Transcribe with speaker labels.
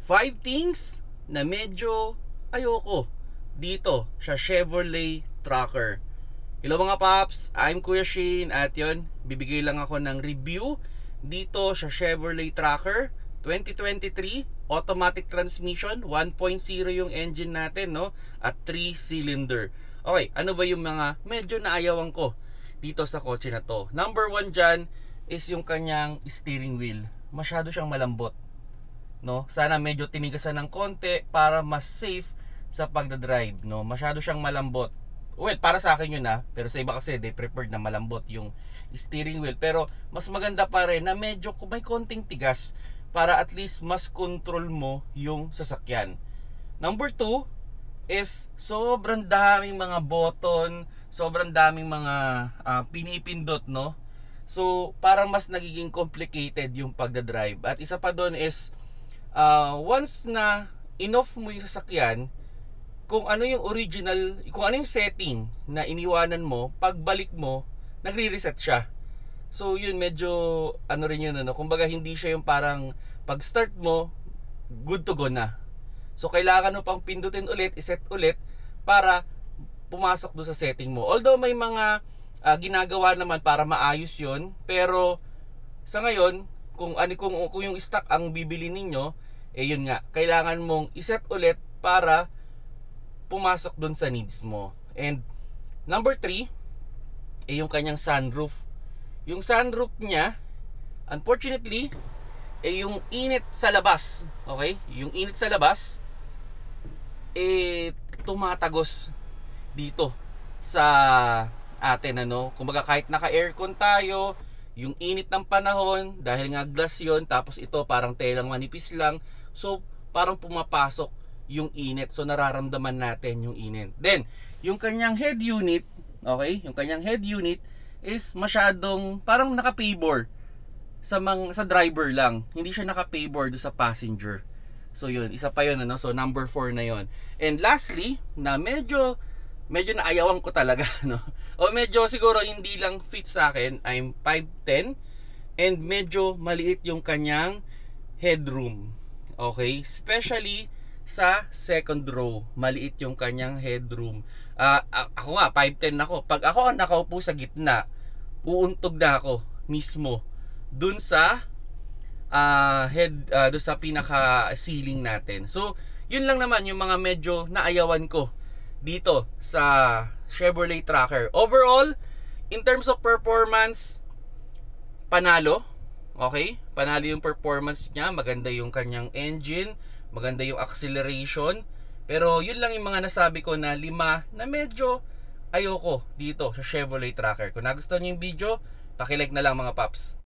Speaker 1: 5 things na medyo ayoko dito sa Chevrolet Tracker. Hello mga paps, I'm Kuya Shane at yun, bibigay lang ako ng review dito sa Chevrolet Tracker 2023 automatic transmission, 1.0 yung engine natin, no? At 3 cylinder. Okay, ano ba yung mga medyo naayawan ko dito sa kotse na to? Number 1 dyan is yung kanyang steering wheel. Masyado siyang malambot, no? Sana medyo tinigasan ng konti para mas safe sa pagdadrive, no? Masyado siyang malambot. Well, para sa akin yun pero sa iba kasi they preferred na malambot yung steering wheel. Pero mas maganda pa rin na medyo may konting tigas para at least mas control mo yung sasakyan. Number 2 is sobrang daming mga button, sobrang daming mga pinipindot, no? So parang mas nagiging complicated yung pagdadrive. At isa pa doon is once na in-off mo yung sasakyan, kung ano yung original, kung ano yung setting na iniwanan mo, pagbalik mo, nagre-reset siya. So yun, medyo ano rin yun, kumbaga hindi siya yung parang pag start mo, good to go na. So kailangan mo pang pindutin ulit, iset ulit para pumasok doon sa setting mo. Although may mga ginagawa naman para maayos yun, pero sa ngayon, kung yung stock ang bibili ninyo, yun nga, kailangan mong iset ulit para pumasok doon sa needs mo. And number 3 yung kanyang sunroof. Yung sunroof niya, unfortunately, yung init sa labas, okay? Yung init sa labas tumatagos dito sa atin, kumbaga kahit naka-aircon tayo, yung init ng panahon, dahil nga glass yon, tapos ito parang telang manipis lang, so parang pumapasok yung init, so nararamdaman natin yung init. Then yung kanyang head unit, okay, yung kanyang head unit is masyadong parang naka-pavor sa driver lang, hindi siya naka-pavor do sa passenger. So yun, isa pa yun, so number 4 na yun. And lastly, na medyo naayawan ko talaga, no? O medyo siguro hindi lang fit sa akin, I'm 5'10", and medyo maliit yung kanyang headroom. Okay, especially sa second row, maliit yung kanyang headroom. Ako nga 5'10" ako. Pag ako nakaupo sa gitna, uuntog na ako mismo dun sa dun sa pinaka ceiling natin. So yun lang naman yung mga medyo naayawan ko dito sa Chevrolet Tracker. Overall, in terms of performance, panalo. Okay? Panalo yung performance niya. Maganda yung kanyang engine, maganda yung acceleration. Pero yun lang yung mga nasabi ko na 5 na medyo ayoko dito sa Chevrolet Tracker. Kung nagustuhan niyo yung video, paki-like na lang mga paps.